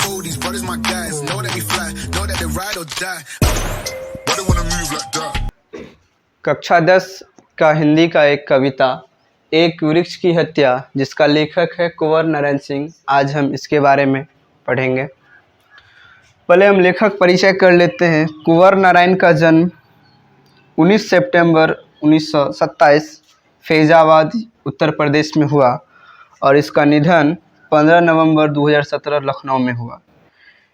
fool, these brothers my guys. Know that we fly, know that they ride or die. Why they wanna move like that? कक्षा 10 का हिंदी का एक कविता एक वृक्ष की हत्या, जिसका लेखक है कुंवर नारायण सिंह। आज हम इसके बारे में पढ़ेंगे। पहले हम लेखक परिचय कर लेते हैं। कुंवर नारायण का जन्म 19 सितंबर 1927 फैजाबाद उत्तर प्रदेश में हुआ और इसका निधन 15 नवंबर 2017 लखनऊ में हुआ।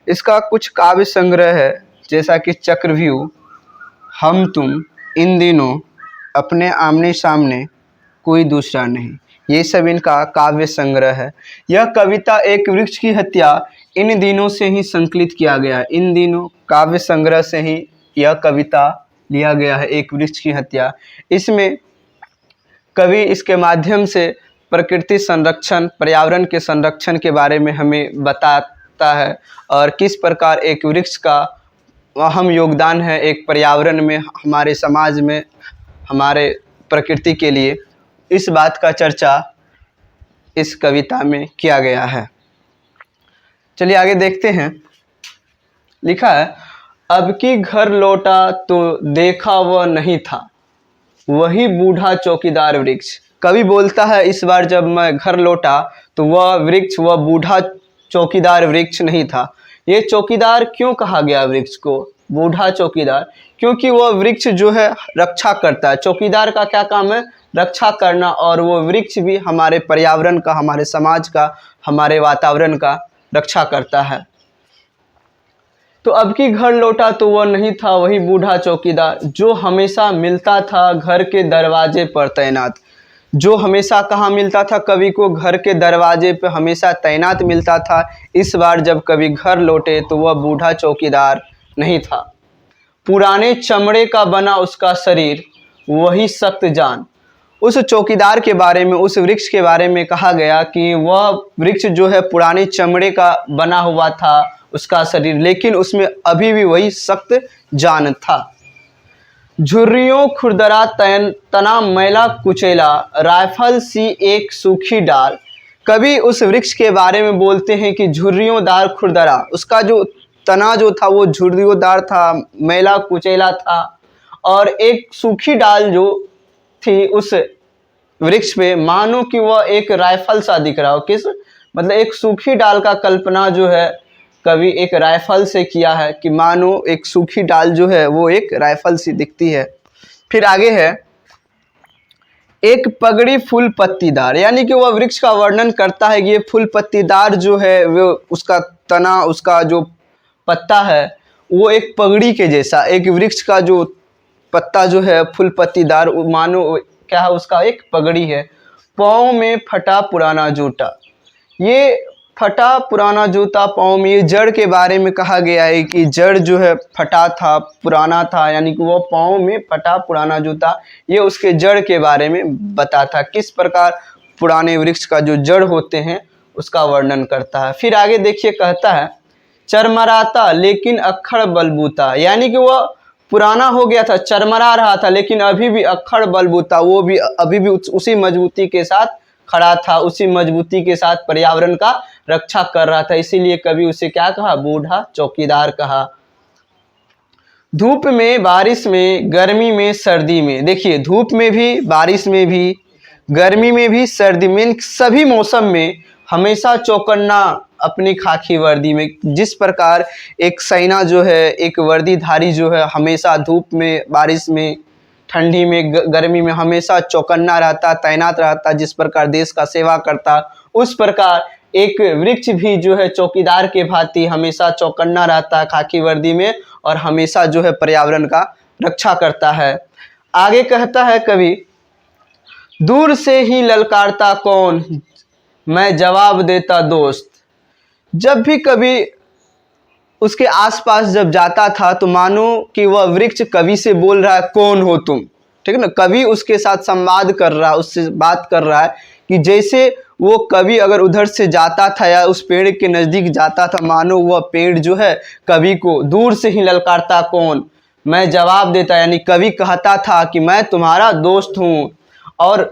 इसका कुछ काव्य संग्रह है, जैसा कि चक्रव्यूह, हम तुम, इन दिनों, अपने आमने सामने, कोई दूसरा नहीं, ये सब इनका काव्य संग्रह है। यह कविता एक वृक्ष की हत्या इन दिनों से ही संकलित किया गया। इन दिनों काव्य संग्रह से ही यह कविता लिया गया है, एक वृक्ष की हत्या। इसमें कवि इसके माध्यम से प्रकृति संरक्षण, पर्यावरण के संरक्षण के बारे में हमें बताता है और किस प्रकार एक वृक्ष का अहम योगदान है एक पर्यावरण में, हमारे समाज में, हमारे प्रकृति के लिए। इस बात का चर्चा इस कविता में किया गया है। चलिए आगे देखते हैं। लिखा है, अब की घर लौटा तो देखा वह नहीं था, वही बूढ़ा चौकीदार वृक्ष। कवि बोलता है, इस बार जब मैं घर लौटा तो वह वृक्ष, वह बूढ़ा चौकीदार वृक्ष नहीं था। ये चौकीदार क्यों कहा गया वृक्ष को, बूढ़ा चौकीदार? क्योंकि वह वृक्ष जो है रक्षा करता है। चौकीदार का क्या काम है? रक्षा करना। और वो वृक्ष भी हमारे पर्यावरण का, हमारे समाज का, हमारे वातावरण का रक्षा करता है। तो अब की घर लौटा तो वह नहीं था, वही बूढ़ा चौकीदार जो हमेशा मिलता था घर के दरवाजे पर तैनात। जो हमेशा कहाँ मिलता था? कवि को घर के दरवाजे पर हमेशा तैनात मिलता था। इस बार जब कवि घर लौटे तो वह बूढ़ा चौकीदार नहीं था। पुराने चमड़े का बना उसका शरीर, वही सख्त जान। उस चौकीदार के बारे में, उस वृक्ष के बारे में कहा गया कि वह वृक्ष जो है पुराने चमड़े का बना हुआ था उसका शरीर, लेकिन उसमें अभी भी वही सख्त जान था। झुर्रियों खुरदरा तना मैला कुचेला, राइफल सी एक सूखी डाल। कभी उस वृक्ष के बारे में बोलते हैं कि झुर्रियोंदार खुरदरा, उसका जो तना जो था वो झुर्रियोंदार था, मैला कुचेला था, और एक सूखी डाल जो थी उस वृक्ष पे, मानो कि वह एक राइफल सा दिख रहा हो। किस मतलब एक सूखी डाल का कल्पना जो है कवि एक राइफल से किया है, कि मानो एक सूखी डाल जो है वो एक राइफल सी दिखती है। फिर आगे है, एक पगड़ी फूल पत्तीदार, यानी कि वह वृक्ष का वर्णन करता है कि ये फूल पत्तीदार जो है वो उसका तना, उसका जो पत्ता है वो एक पगड़ी के जैसा, एक वृक्ष का जो पत्ता जो है फूल पत्तीदार, मानो क्या है, उसका एक पगड़ी है। पाँव में फटा पुराना जूता, ये फटा पुराना जूता पाँव में, ये जड़ के बारे में कहा गया है कि जड़ जो है फटा था, पुराना था, यानी कि वो पाँव में फटा पुराना जूता, ये उसके जड़ के बारे में बताता, किस प्रकार पुराने वृक्ष का जो जड़ होते हैं उसका वर्णन करता है। फिर आगे देखिए, कहता है, चरमराता लेकिन अक्खड़ बलबूता, यानी कि वह पुराना हो गया था, चरमरा रहा था, लेकिन अभी भी अक्खड़ बलबूता, वो भी अभी भी उसी मजबूती के साथ खड़ा था, उसी मजबूती के साथ पर्यावरण का रक्षा कर रहा था। इसीलिए कभी उसे क्या कहा? बूढ़ा चौकीदार कहा। धूप में, बारिश में, गर्मी में, सर्दी में। देखिए, धूप में भी, बारिश में भी, गर्मी में भी, सर्दी में, सभी मौसम में हमेशा चौकन्ना अपनी खाकी वर्दी में। जिस प्रकार एक सेना जो है, एक वर्दीधारी जो है हमेशा धूप में, बारिश में, ठंडी में, गर्मी में हमेशा चौकन्ना रहता, तैनात रहता, जिस प्रकार देश का सेवा करता, उस प्रकार एक वृक्ष भी जो है चौकीदार के भांति हमेशा चौकन्ना रहता खाकी वर्दी में और हमेशा जो है पर्यावरण का रक्षा करता है। आगे कहता है कवि, दूर से ही ललकारता कौन, मैं जवाब देता दोस्त। जब भी कभी उसके आसपास जब जाता था तो मानो कि वह वृक्ष कवि से बोल रहा है, कौन हो तुम, ठीक है ना। कवि उसके साथ संवाद कर रहा है, उससे बात कर रहा है, कि जैसे वो कवि अगर उधर से जाता था या उस पेड़ के नज़दीक जाता था, मानो वह पेड़ जो है कवि को दूर से ही ललकारता कौन, मैं जवाब देता, यानी कवि कहता था कि मैं तुम्हारा दोस्त हूँ। और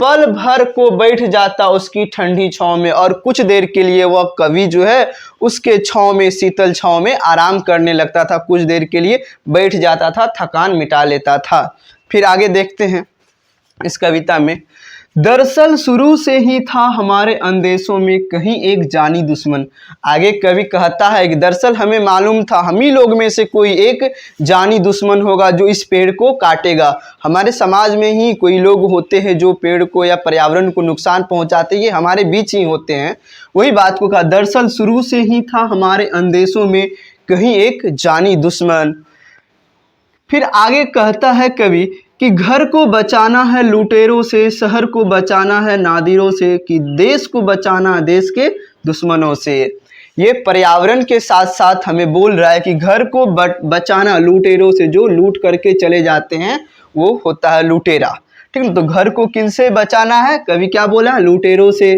पल भर को बैठ जाता उसकी ठंडी छांव में, और कुछ देर के लिए वह कवि जो है उसके छांव में, शीतल छांव में आराम करने लगता था, कुछ देर के लिए बैठ जाता था, थकान मिटा लेता था। फिर आगे देखते हैं इस कविता में, दरअसल शुरू से ही था हमारे अंदेशों में कहीं एक जानी दुश्मन। आगे कवि कहता है कि दरअसल हमें मालूम था, हम ही लोग में से कोई एक जानी दुश्मन होगा जो इस पेड़ को काटेगा। हमारे समाज में ही कोई लोग होते हैं जो पेड़ को या पर्यावरण को नुकसान पहुंचाते, ये हमारे बीच ही होते हैं। वही बात को कहा, दरअसल शुरू से ही था हमारे अंदेशों में कहीं एक जानी दुश्मन। फिर आगे कहता है कवि कि घर को बचाना है लुटेरों से, शहर को बचाना है नादिरों से, कि देश को बचाना है देश के दुश्मनों से। ये पर्यावरण के साथ साथ हमें बोल रहा है कि घर को बचाना लुटेरों से, जो लूट करके चले जाते हैं वो होता है लुटेरा। ठीक है, तो घर को किनसे बचाना है, कवि क्या बोला, लुटेरों से।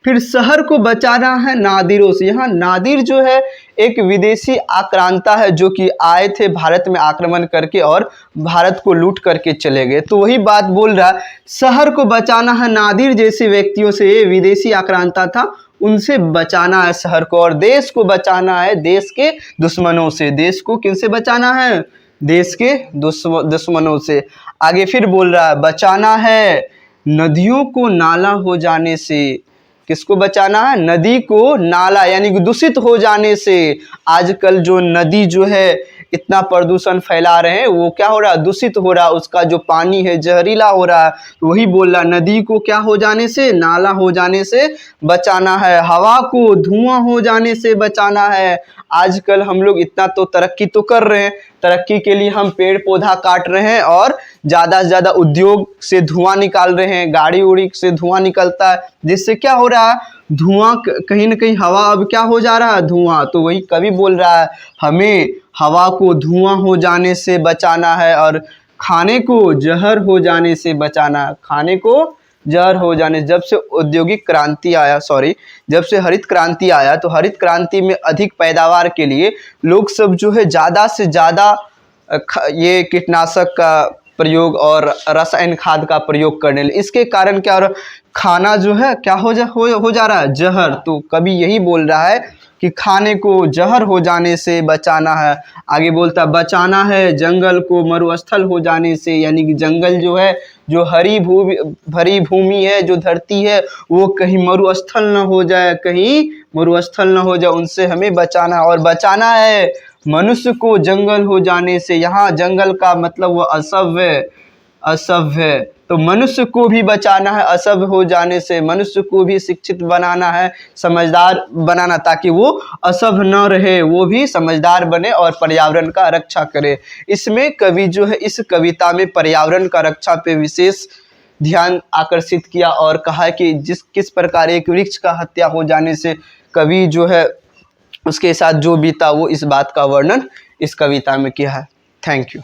फिर शहर को बचाना है नादिरों से। यहाँ नादिर जो है एक विदेशी आक्रांता है जो कि आए थे भारत में आक्रमण करके और भारत को लूट करके चले गए। तो वही बात बोल रहा है, शहर को बचाना है नादिर जैसे व्यक्तियों से, ये विदेशी आक्रांता था, उनसे बचाना है शहर को, और देश को बचाना है देश के दुश्मनों से। देश को किनसे बचाना है, देश के दुश्मनों से। आगे फिर बोल रहा है, बचाना है नदियों को नाला हो जाने से। किसको बचाना है, नदी को नाला यानी कि दूषित हो जाने से। आजकल जो नदी जो है इतना प्रदूषण फैला रहे हैं, वो क्या हो रहा है, दूषित हो रहा है, उसका जो पानी है जहरीला हो रहा है। तो वही बोल रहा, नदी को क्या हो जाने से, नाला हो जाने से बचाना है। हवा को धुआं हो जाने से बचाना है। आजकल हम लोग इतना तो तरक्की तो कर रहे हैं, तरक्की के लिए हम पेड़ पौधा काट रहे हैं और ज़्यादा से ज़्यादा उद्योग से धुआं निकाल रहे हैं, गाड़ी उड़ी से धुआं निकलता है, जिससे क्या हो रहा है, धुआं कहीं ना कहीं हवा अब क्या हो जा रहा है, धुआं। तो वही कवि बोल रहा है, हमें हवा को धुआं हो जाने से बचाना है और खाने को जहर हो जाने से बचाना है। खाने को जहर हो जाने, जब से औद्योगिक क्रांति आया, जब से हरित क्रांति आया, तो हरित क्रांति में अधिक पैदावार के लिए लोग सब जो है ज़्यादा से ज़्यादा ये कीटनाशक का प्रयोग और रसायन खाद का प्रयोग करने लगे। इसके कारण क्या हो रहा है, खाना जो है क्या हो जा रहा है, जहर। तो कभी यही बोल रहा है कि खाने को जहर हो जाने से बचाना है। आगे बोलता बचाना है जंगल को मरुस्थल हो जाने से, यानी कि जंगल जो है, जो हरी भूमि है, जो धरती है, वो कहीं मरुस्थल न हो जाए, कहीं मरुस्थल न हो जाए, उनसे हमें बचाना है। और बचाना है मनुष्य को जंगल हो जाने से। यहाँ जंगल का मतलब वो असभ्य, तो मनुष्य को भी बचाना है असभ्य हो जाने से। मनुष्य को भी शिक्षित बनाना है, समझदार बनाना, ताकि वो असभ्य न रहे, वो भी समझदार बने और पर्यावरण का रक्षा करे। इसमें कवि जो है इस कविता में पर्यावरण का रक्षा पे विशेष ध्यान आकर्षित किया और कहा कि किस प्रकार एक वृक्ष का हत्या हो जाने से कवि जो है उसके साथ जो बीता, वो इस बात का वर्णन इस कविता में किया है। Thank you.